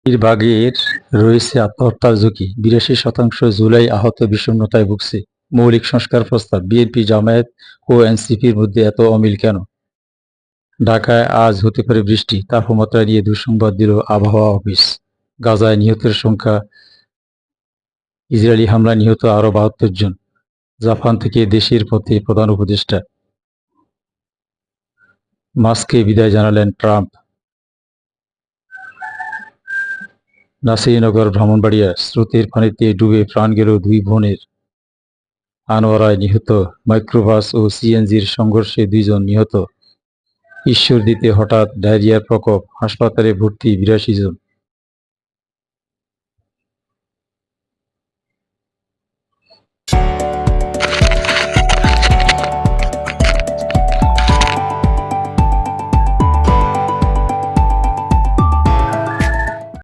শাহীনবাগের রয়েছে আত্মহত্যার ঝুঁকি, ৮২% জুলাই আহত বিষণ্নতায় ভুগছে। মৌলিক সংস্কার প্রস্তাব, বিএনপি, জামায়াত ও এনসিপির মধ্যে এত অমিল কেন? ঢাকায় আজ হতে পারে বৃষ্টি, তাপমাত্রা নিয়ে দুঃসংবাদ দিল আবহাওয়া অফিস। গাজায় নিহতের সংখ্যা, ইসরায়েলি হামলায় নিহত আরও ৭২ জন। জাপান থেকে দেশের পথে প্রধান উপদেষ্টা। মাস্ককে বিদায় জানালেন ট্রাম্প। নাসিরনগর, ব্রাহ্মণবাড়িয়া, স্রোতের পানিতে ডুবে প্রাণ গেল ২ বোনের। আনোয়ারায় নিহত, মাইক্রোবাস ও সিএনজির সংঘর্ষে ২ জন নিহত। ঈশ্বরদীতে হঠাৎ ডায়রিয়ার প্রকোপ, হাসপাতালে ভর্তি ৮২ জন।